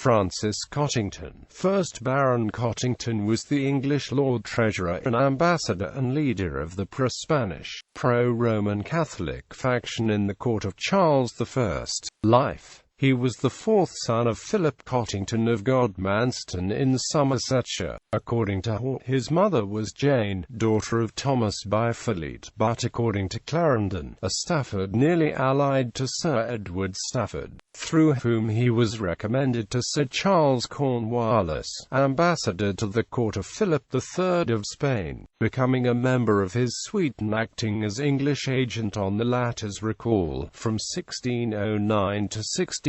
Francis Cottington. First Baron Cottington was the English Lord Treasurer and ambassador and leader of the pro-Spanish, pro-Roman Catholic faction in the court of Charles I. Life. He was the fourth son of Philip Cottington of Godmanston in Somersetshire. According to Hall, his mother was Jane, daughter of Thomas Byfleet, but according to Clarendon, a Stafford nearly allied to Sir Edward Stafford, through whom he was recommended to Sir Charles Cornwallis, ambassador to the court of Philip III of Spain, becoming a member of his suite and acting as English agent on the latter's recall from 1609 to 1611.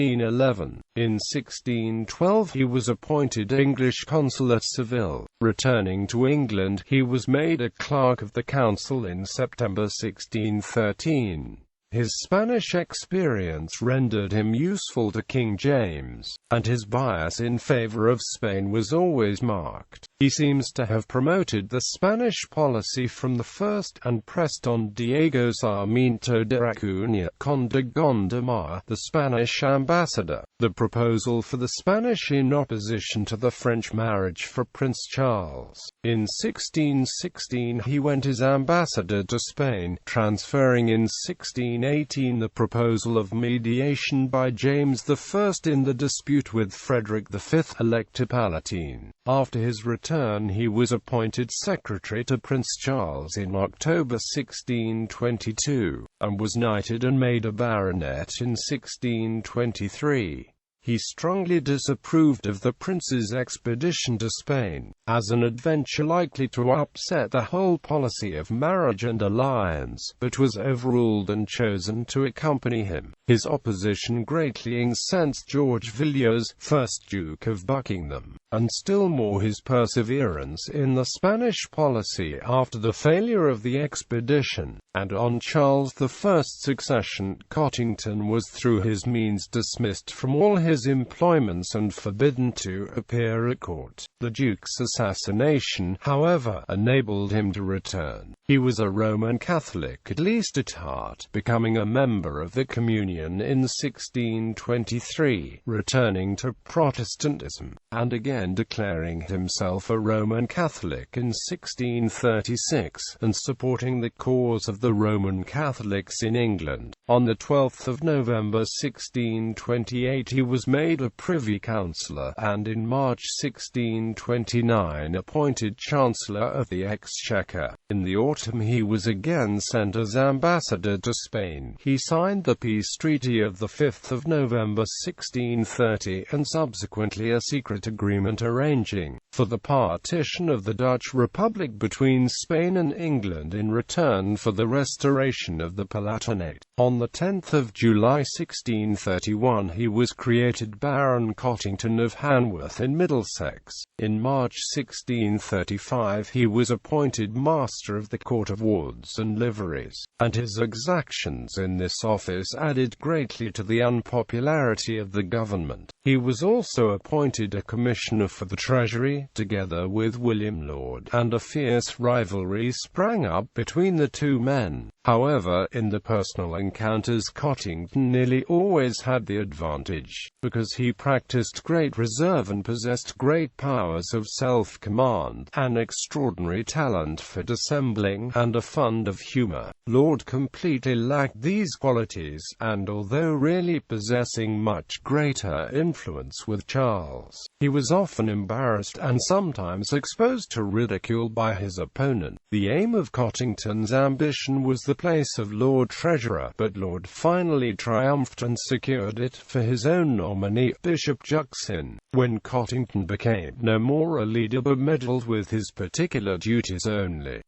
In 1612 he was appointed English consul at Seville. Returning to England, he was made a clerk of the council in September 1613. His Spanish experience rendered him useful to King James, and his bias in favor of Spain was always marked. He seems to have promoted the Spanish policy from the first, and pressed on Diego Sarmiento de Acuña, Conde de Gondomar, the Spanish ambassador, the proposal for the Spanish in opposition to the French marriage for Prince Charles. In 1616 he went as ambassador to Spain, transferring in 1618 the proposal of mediation by James I in the dispute with Frederick V, Elector Palatine. After his return he was appointed secretary to Prince Charles in October 1622, and was knighted and made a baronet in 1623. He strongly disapproved of the prince's expedition to Spain, as an adventure likely to upset the whole policy of marriage and alliance, but was overruled and chosen to accompany him. His opposition greatly incensed George Villiers, 1st Duke of Buckingham, and still more his perseverance in the Spanish policy after the failure of the expedition, and on Charles I's accession, Cottington was through his means dismissed from all his employments and forbidden to appear at court. The Duke's assassination, however, enabled him to return. He was a Roman Catholic, at least at heart, becoming a member of the Communion in 1623, returning to Protestantism, and again declaring himself a Roman Catholic in 1636, and supporting the cause of the Roman Catholics in England. On the 12th of November 1628 he was made a Privy Councillor, and in March 1629 appointed Chancellor of the Exchequer. In the autumn he was again sent as ambassador to Spain. He signed the peace treaty of the 5th of November 1630, and subsequently a secret agreement arranging for the partition of the Dutch Republic between Spain and England in return for the restoration of the Palatinate. On the 10th of July 1631 he was created Baron Cottington of Hanworth in Middlesex. In March 1635 he was appointed Master of the Court of Wards and Liveries, and his exactions in this office added greatly to the unpopularity of the government. He was also appointed a Commissioner for the Treasury, together with William Laud, and a fierce rivalry sprang up between the two men. However, in the personal encounters Cottington nearly always had the advantage, because he practiced great reserve and possessed great powers of self-command, an extraordinary talent for dissembling, and a fund of humor. Laud completely lacked these qualities, and although really possessing much greater influence with Charles, he was often embarrassed and sometimes exposed to ridicule by his opponent. The aim of Cottington's ambition was the place of Lord Treasurer, but Laud finally triumphed and secured it for his own nominee, Bishop Juxon. When Cottington became no more a leader but meddled with his particular duties only,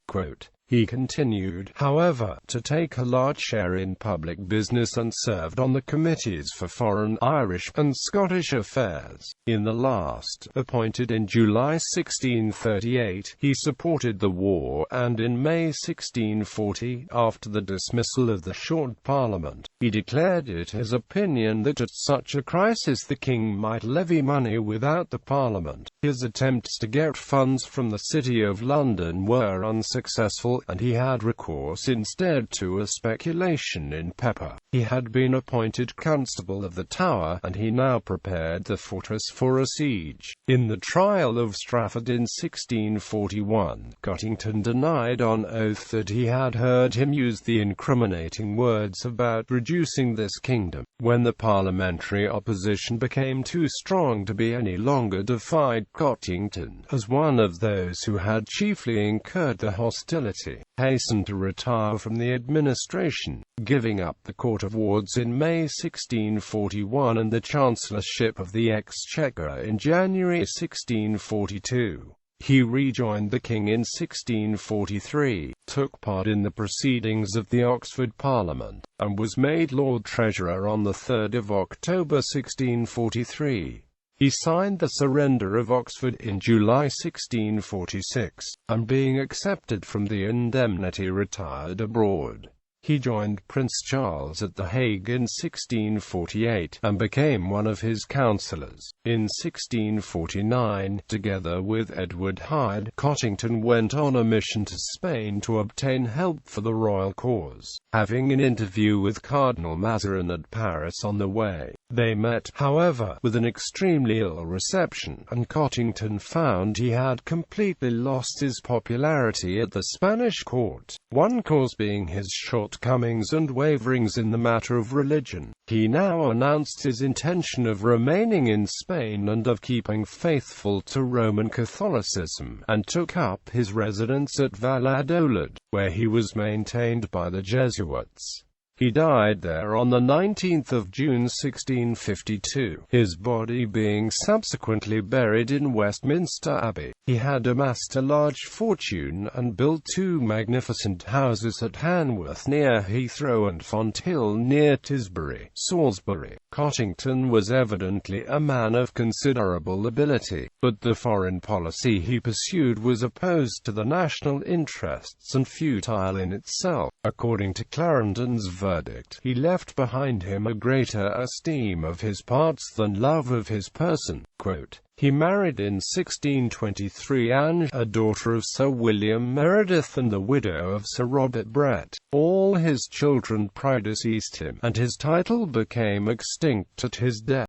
he continued, however, to take a large share in public business and served on the committees for foreign, Irish, and Scottish affairs. In the last, appointed in July 1638, he supported the war, and in May 1640, after the dismissal of the Short Parliament, he declared it his opinion that at such a crisis the king might levy money without the Parliament. His attempts to get funds from the City of London were unsuccessful, oil, and he had recourse instead to a speculation in pepper. He had been appointed Constable of the Tower, and he now prepared the fortress for a siege. In the trial of Strafford in 1641, Cottington denied on oath that he had heard him use the incriminating words about reducing this kingdom. When the parliamentary opposition became too strong to be any longer defied, Cottington, as one of those who had chiefly incurred the hostility, hastened to retire from the administration, giving up the Court of Wards in May 1641 and the Chancellorship of the Exchequer in January 1642. He rejoined the king in 1643, took part in the proceedings of the Oxford Parliament, and was made Lord Treasurer on 3 October 1643. He signed the surrender of Oxford in July 1646, and being accepted from the indemnity retired abroad. He joined Prince Charles at The Hague in 1648, and became one of his councillors. In 1649, together with Edward Hyde, Cottington went on a mission to Spain to obtain help for the royal cause. Having an interview with Cardinal Mazarin at Paris on the way, they met, however, with an extremely ill reception, and Cottington found he had completely lost his popularity at the Spanish court, one cause being his shortcomings and waverings in the matter of religion. He now announced his intention of remaining in Spain and of keeping faithful to Roman Catholicism, and took up his residence at Valladolid, where he was maintained by the Jesuits. He died there on 19 June 1652, his body being subsequently buried in Westminster Abbey. He had amassed a large fortune, and built two magnificent houses at Hanworth near Heathrow and Fonthill near Tisbury, Salisbury. Cottington was evidently a man of considerable ability, but the foreign policy he pursued was opposed to the national interests and futile in itself. According to Clarendon's verdict, he left behind him a greater esteem of his parts than love of his person. Quote, he married in 1623 Anne, a daughter of Sir William Meredith and the widow of Sir Robert Brett. All his children predeceased him, and his title became extinct at his death.